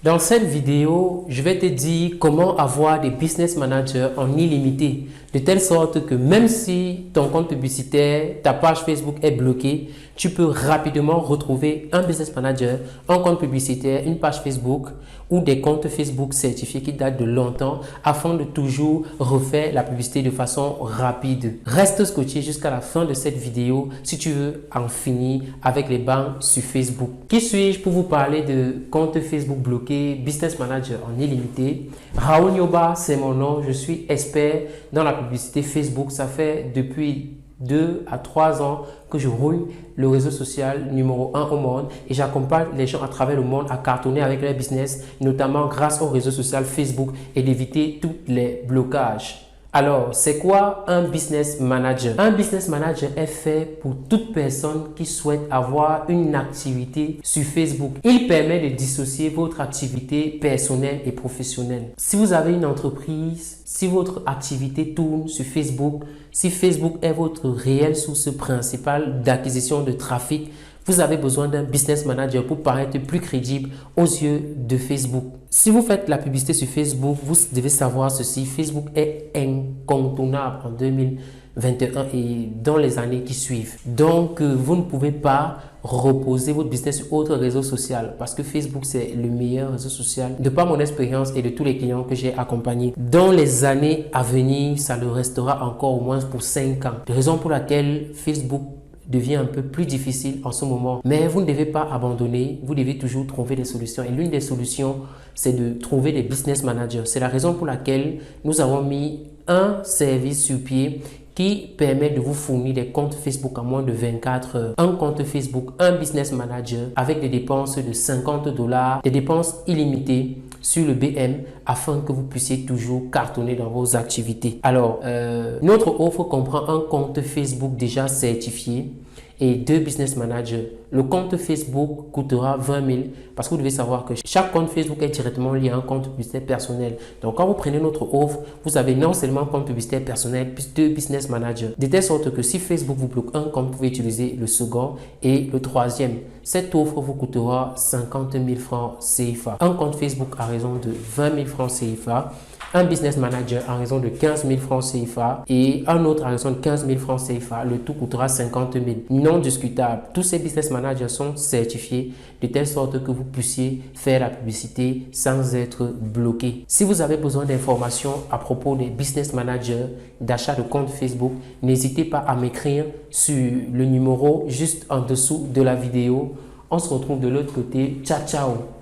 Dans cette vidéo, je vais te dire comment avoir des business managers en illimité, de telle sorte que même si ton compte publicitaire, ta page Facebook est bloquée, tu peux rapidement retrouver un business manager, un compte publicitaire, une page Facebook ou des comptes Facebook certifiés qui datent de longtemps afin de toujours refaire la publicité de façon rapide. Reste scotché jusqu'à la fin de cette vidéo si tu veux en finir avec les bancs sur Facebook. Qui suis-je pour vous parler de compte Facebook bloqué, business manager en illimité? Raoul Nyoba, c'est mon nom. Je suis expert dans la publicité Facebook. Ça fait depuis 2 à 3 ans que je roule le réseau social numéro 1 au monde et j'accompagne les gens à travers le monde à cartonner avec leur business, notamment grâce au réseau social Facebook et d'éviter tous les blocages. Alors, c'est quoi un business manager? Un business manager est fait pour toute personne qui souhaite avoir une activité sur Facebook. Il permet de dissocier votre activité personnelle et professionnelle. Si vous avez une entreprise, si votre activité tourne sur Facebook, si Facebook est votre réelle source principale d'acquisition de trafic, vous avez besoin d'un business manager pour paraître plus crédible aux yeux de Facebook. Si vous faites la publicité sur Facebook, vous devez savoir ceci. Facebook est incontournable en 2021 et dans les années qui suivent. Donc, vous ne pouvez pas reposer votre business sur autre réseau social parce que Facebook, c'est le meilleur réseau social de par mon expérience et de tous les clients que j'ai accompagnés. Dans les années à venir, ça le restera encore au moins pour 5 ans. Raison pour laquelle Facebook devient un peu plus difficile en ce moment. Mais vous ne devez pas abandonner, vous devez toujours trouver des solutions. Et l'une des solutions, c'est de trouver des business managers. C'est la raison pour laquelle nous avons mis un service sur pied qui permet de vous fournir des comptes Facebook en moins de 24 heures. Un compte Facebook, un business manager avec des dépenses de $50, des dépenses illimitées sur le BM afin que vous puissiez toujours cartonner dans vos activités. Alors, notre offre comprend un compte Facebook déjà certifié et 2 business managers. Le compte Facebook coûtera 20 000 parce que vous devez savoir que chaque compte Facebook est directement lié à un compte publicitaire personnel. Donc, quand vous prenez notre offre, vous avez non seulement un compte publicitaire personnel, plus 2 business managers. De telle sorte que si Facebook vous bloque un compte, vous pouvez utiliser le second et le troisième. Cette offre vous coûtera 50 000 francs CFA. Un compte Facebook à raison de 20 000 francs CFA. Un business manager à raison de 15 000 francs CFA et un autre à raison de 15 000 francs CFA. Le tout coûtera 50 000. Non discutable. Tous ces business managers sont certifiés de telle sorte que vous puissiez faire la publicité sans être bloqué. Si vous avez besoin d'informations à propos des business managers, d'achat de compte Facebook, n'hésitez pas à m'écrire sur le numéro juste en dessous de la vidéo. On se retrouve de l'autre côté. Ciao, ciao!